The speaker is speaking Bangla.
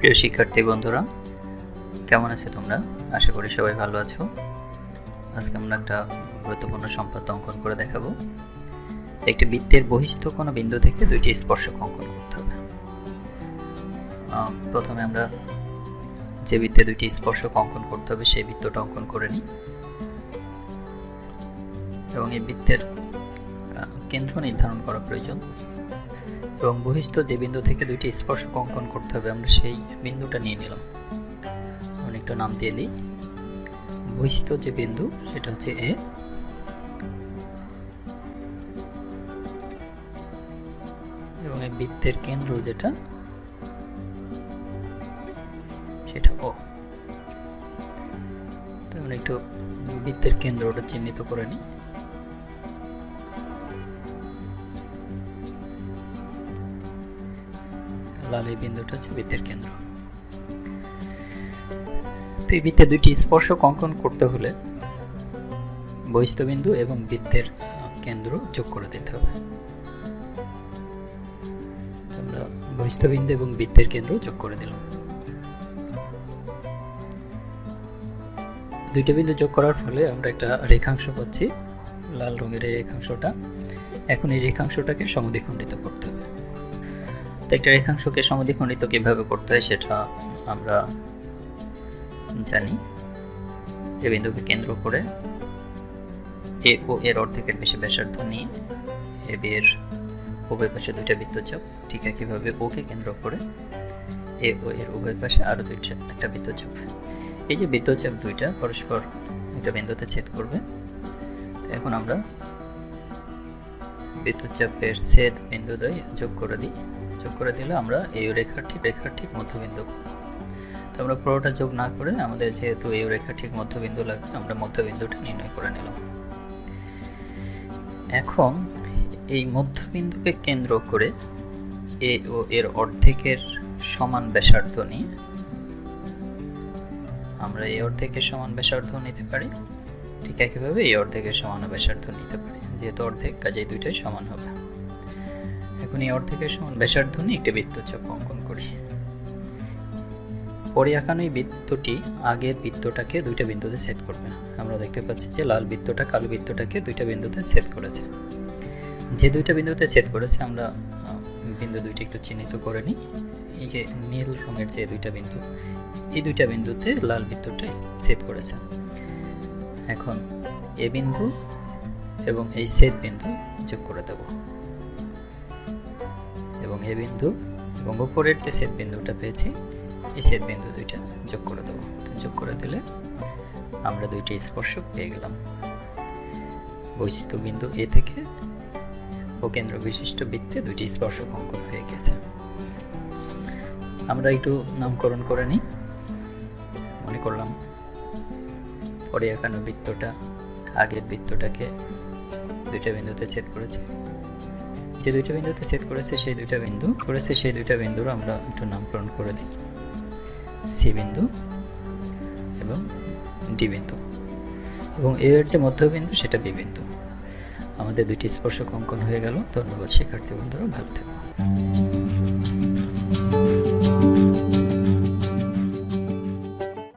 প্রিয় শিক্ষার্থী বন্ধুরা, কেমন আছো তোমরা? আশা করি সবাই ভালো আছো। আজকে আমরা একটা গুরুত্বপূর্ণ সম্পাদ্য অঙ্কন করে দেখাবো। একটি বৃত্তের বহিস্থ কোনো বিন্দু থেকে দুইটি স্পর্শক অঙ্কন করতে হবে। প্রথমে আমরা যে বৃত্তে দুইটি স্পর্শক অঙ্কন করতে হবে সেই বৃত্তটা অঙ্কন করে নিই এবং এই বৃত্তের কেন্দ্র নির্ধারণ করা প্রয়োজন এবং বহিস্থ যে বিন্দু থেকে দুইটি স্পর্শক অঙ্কন করতে হবে আমরা সেই বিন্দুটা নিয়ে নিলাম। আমরা একটু নাম দিয়ে দিই। বহিস্থ যে বিন্দু সেটা হচ্ছে এ, এবং এই বৃত্তের কেন্দ্র যেটা সেটা ও। তো আমরা একটু বৃত্তের কেন্দ্রটা চিহ্নিত করে নিই। লাল এই বিন্দুটা হচ্ছে বৃত্তের কেন্দ্র। তো এই বৃত্তে দুইটি স্পর্শক অঙ্কন করতে হলে বহিস্থ বিন্দু এবং বৃত্তের কেন্দ্র যোগ করে দিতে হবে। আমরা বহিস্থ বিন্দু এবং বৃত্তের কেন্দ্র যোগ করে দিলাম। দুইটা বিন্দু যোগ করার ফলে আমরা একটা রেখাংশ পাচ্ছি, লাল রঙের এই রেখাংশটা। এখন এই রেখাংশটাকে সমদ্বিখণ্ডিত করতে হবে। তো একটা রেখাংশকে সমদ্বিখণ্ডিত কিভাবে করতে হয় সেটা আমরা জানি। এই বিন্দুকে কেন্দ্র করে এ ও এর অর্ধেকের বেশি ব্যাসার্ধ নিয়ে এ বি এর উভয় পাশে দুইটা বৃত্তচাপ, ঠিক একইভাবে ওকে কেন্দ্র করে এ ও এর উভয় পাশে আরো একটা বৃত্তচাপ। এই যে বৃত্তচাপ দুইটা পরস্পর একটা বিন্দুতে ছেদ করবে। এখন আমরা বৃত্তচাপের ছেদ বিন্দু দ্বয় যোগ করে দিই। যোগ করে দিলে আমরা এই রেখার ঠিক মধ্যবিন্দু। তো আমরা পুরোটা যোগ না করে আমাদের যেহেতু এই রেখার ঠিক মধ্যবিন্দু লাগবে, আমরা মধ্যবিন্দুটা নির্ণয় করে নিলাম। এখন এই মধ্যবিন্দুকে কেন্দ্র করে এ ও এর অর্ধেকের সমান ব্যাসার্ধ নিয়ে আমরা এই অর্ধেকের সমান ব্যাসার্ধ নিতে পারি, ঠিক একইভাবে এই অর্ধেকের সমান ব্যাসার্ধ নিতে পারি। যেহেতু অর্ধেক, কাজেই দুইটাই সমান হবে। এখন এই অর্ধেকের সমান ব্যাসার্ধ নিয়ে একটি বৃত্তচাপ অঙ্কন করি। পরে আঁকানো এই বৃত্তটি আগের বৃত্তটাকে দুইটা বিন্দুতে ছেদ করবে। আমরা দেখতে পাচ্ছি যে লাল বৃত্তটা কালো বৃত্তটাকে দুইটা বিন্দুতে ছেদ করেছে। যে দুইটা বিন্দুতে ছেদ করেছে আমরা বিন্দু দুইটি একটু চিহ্নিত করে নিই। এই যে নীল রঙের যে দুইটা বিন্দু, এই দুইটা বিন্দুতে লাল বৃত্তটা ছেদ করেছে। এখন এ বিন্দু এবং এই ছেদ বিন্দু যোগ করে দেব এবং এ বিন্দু এবং উপরের যে ছেদ বিন্দুটা পেয়েছি এই ছেদ বিন্দু দুইটা যোগ করে দেব। তো যোগ করে দিলে আমরা দুইটি স্পর্শক পেয়ে গেলাম। বহিস্থ বিন্দু এ থেকে ও কেন্দ্র বিশিষ্ট বৃত্তে দুইটি স্পর্শক অঙ্কন হয়ে গেছে। আমরা একটু নামকরণ করে নিই। মনে করলাম পরে আঁকানো বৃত্তটা আগের বৃত্তটাকে দুইটা বিন্দুতে ছেদ করেছে। যে দুইটা বিন্দুতে ছেদ করেছে সেই দুইটা বিন্দুর আমরা একটু নামকরণ করে দিই। সি বিন্দু এবং ডি বিন্দু, এবং এর যে মধ্যবিন্দু সেটা বি বিন্দু। আমাদের দুইটি স্পর্শক অঙ্কন হয়ে গেল। ধন্যবাদ শিক্ষার্থী বন্ধুরা, ভালো থেকো।